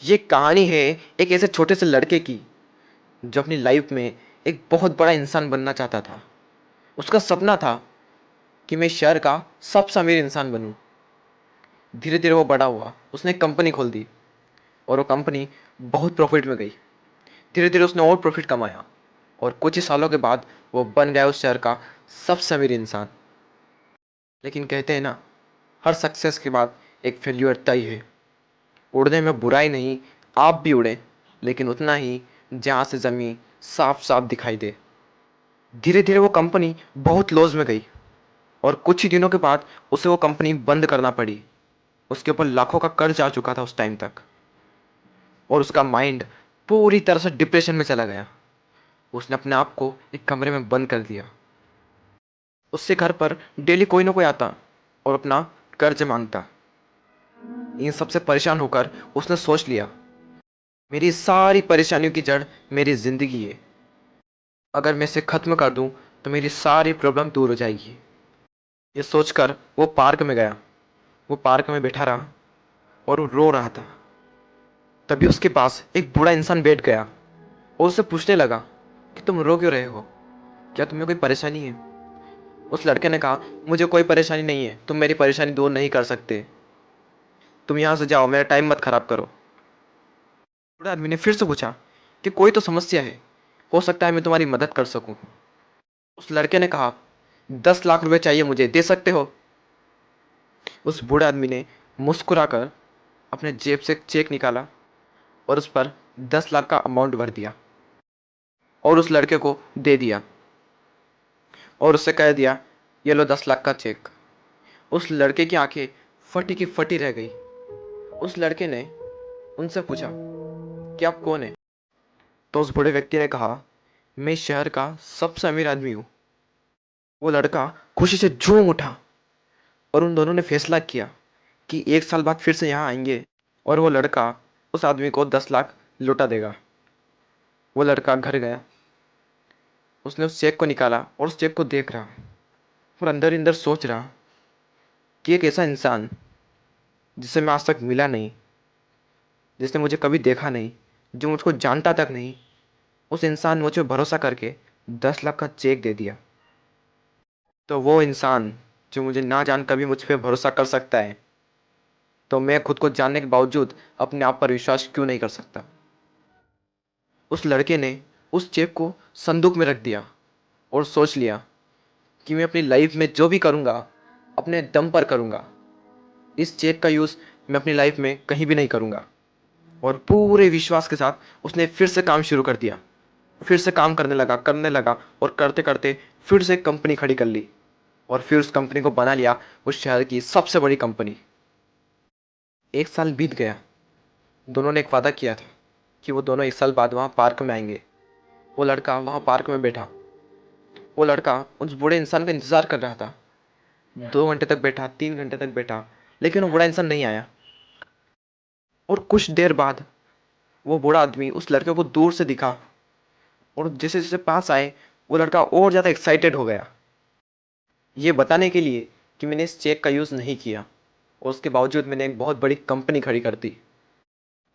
ये कहानी है एक ऐसे छोटे से लड़के की जो अपनी लाइफ में एक बहुत बड़ा इंसान बनना चाहता था। उसका सपना था कि मैं शहर का सबसे अमीर इंसान बनूं। धीरे धीरे वो बड़ा हुआ, उसने एक कंपनी खोल दी और वो कंपनी बहुत प्रॉफिट में गई। धीरे धीरे उसने और प्रॉफिट कमाया और कुछ ही सालों के बाद वो बन गया उस शहर का सबसे अमीर इंसान। लेकिन कहते हैं ना, हर सक्सेस के बाद एक फेल्यूर तय है। उड़ने में बुराई नहीं, आप भी उड़े, लेकिन उतना ही जहाँ से ज़मीन साफ साफ दिखाई दे। धीरे धीरे वो कंपनी बहुत लॉस में गई और कुछ ही दिनों के बाद उसे वो कंपनी बंद करना पड़ी। उसके ऊपर लाखों का कर्ज आ चुका था उस टाइम तक और उसका माइंड पूरी तरह से डिप्रेशन में चला गया। उसने अपने आप को एक कमरे में बंद कर दिया। उससे घर पर डेली कोई ना कोई आता और अपना कर्ज मांगता। इन सबसे परेशान होकर उसने सोच लिया, मेरी सारी परेशानियों की जड़ मेरी ज़िंदगी है। अगर मैं इसे ख़त्म कर दूं तो मेरी सारी प्रॉब्लम दूर हो जाएगी। ये सोचकर वो पार्क में गया। वो पार्क में बैठा रहा और वो रो रहा था। तभी उसके पास एक बूढ़ा इंसान बैठ गया और उससे पूछने लगा कि तुम रो क्यों रहे हो, क्या तुम्हें कोई परेशानी है? उस लड़के ने कहा, मुझे कोई परेशानी नहीं है, तुम मेरी परेशानी दूर नहीं कर सकते। तुम यहाँ से जाओ, मेरा टाइम मत खराब करो। बूढ़े आदमी ने फिर से पूछा कि कोई तो समस्या है, हो सकता है मैं तुम्हारी मदद कर सकूं। उस लड़के ने कहा, 10 लाख रुपए चाहिए मुझे, दे सकते हो? उस बूढ़े आदमी ने मुस्कुराकर अपने जेब से एक चेक निकाला और उस पर 10 लाख का अमाउंट भर दिया और उस लड़के को दे दिया और उससे कह दिया, ये लो 10 लाख का चेक। उस लड़के की आंखें फटी की फटी रह गई। उस लड़के ने उनसे पूछा कि आप कौन है? तो उस बूढ़े व्यक्ति ने कहा, मैं इस शहर का सबसे अमीर आदमी हूँ। वो लड़का खुशी से झूम उठा और उन दोनों ने फैसला किया कि 1 साल बाद फिर से यहाँ आएंगे और वो लड़का उस आदमी को 10 लाख लौटा देगा। वो लड़का घर गया, उसने उस चेक को निकाला और उस चेक को देख रहा और अंदर ही अंदर सोच रहा कि एक ऐसा इंसान जिसे मैं आज तक मिला नहीं, जिसने मुझे कभी देखा नहीं, जो मुझको जानता तक नहीं, उस इंसान ने मुझे भरोसा करके 10 लाख का चेक दे दिया। तो वो इंसान जो मुझे ना जान कभी मुझ पर भरोसा कर सकता है, तो मैं खुद को जानने के बावजूद अपने आप पर विश्वास क्यों नहीं कर सकता? उस लड़के ने उस चेक को संदूक में रख दिया और सोच लिया कि मैं अपनी लाइफ में जो भी करूँगा अपने दम पर करूँगा। इस चेक का यूज़ मैं अपनी लाइफ में कहीं भी नहीं करूँगा। और पूरे विश्वास के साथ उसने फिर से काम शुरू कर दिया। फिर से काम करने लगा और करते करते फिर से एक कंपनी खड़ी कर ली और फिर उस कंपनी को बना लिया उस शहर की सबसे बड़ी कंपनी। 1 साल बीत गया। दोनों ने एक वादा किया था कि वो दोनों 1 साल बाद वहाँ पार्क में आएंगे। वो लड़का वहाँ पार्क में बैठा। वो लड़का उस बूढ़े इंसान का इंतज़ार कर रहा था। 2 घंटे तक बैठा, 3 घंटे तक बैठा, लेकिन वो बूढ़ा इंसान नहीं आया। और कुछ देर बाद वो बूढ़ा आदमी उस लड़के को दूर से दिखा और जैसे जैसे पास आए वो लड़का और ज़्यादा एक्साइटेड हो गया, ये बताने के लिए कि मैंने इस चेक का यूज़ नहीं किया और उसके बावजूद मैंने एक बहुत बड़ी कंपनी खड़ी कर दी।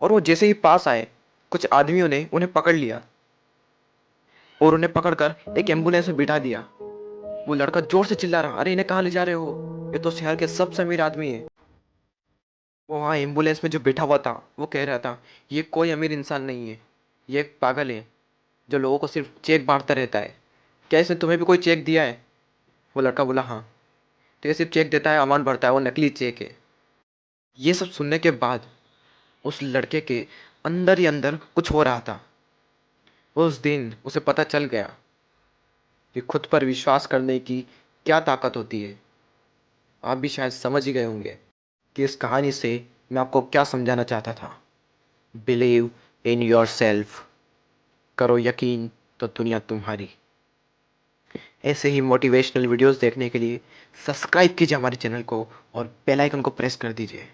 और वो जैसे ही पास आए, कुछ आदमियों ने उन्हें पकड़ लिया और उन्हें पकड़कर एक एम्बुलेंस में बिठा दिया। वो लड़का जोर से चिल्ला रहा, अरे इन्हें कहाँ ले जा रहे हो, ये तो शहर के सबसे अमीर आदमी है। वो वहाँ एम्बुलेंस में जो बैठा हुआ था वो कह रहा था, ये कोई अमीर इंसान नहीं है, ये एक पागल है जो लोगों को सिर्फ चेक बांटता रहता है। क्या इसने तुम्हें भी कोई चेक दिया है? वो लड़का बोला, हाँ। तो ये सिर्फ चेक देता है, अमाउंट भरता है, वो नकली चेक है। ये सब सुनने के बाद उस लड़के के अंदर ही अंदर कुछ हो रहा था। उस दिन उसे पता चल गया कि खुद पर विश्वास करने की क्या ताकत होती है। आप भी शायद समझ ही गए होंगे कि इस कहानी से मैं आपको क्या समझाना चाहता था। Believe in your self. करो यकीन तो दुनिया तुम्हारी। ऐसे ही मोटिवेशनल वीडियोस देखने के लिए सब्सक्राइब कीजिए हमारे चैनल को और बेल आइकन को प्रेस कर दीजिए,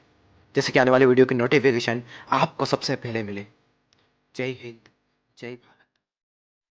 जैसे कि आने वाले वीडियो की नोटिफिकेशन आपको सबसे पहले मिले। जय हिंद, जय भारत।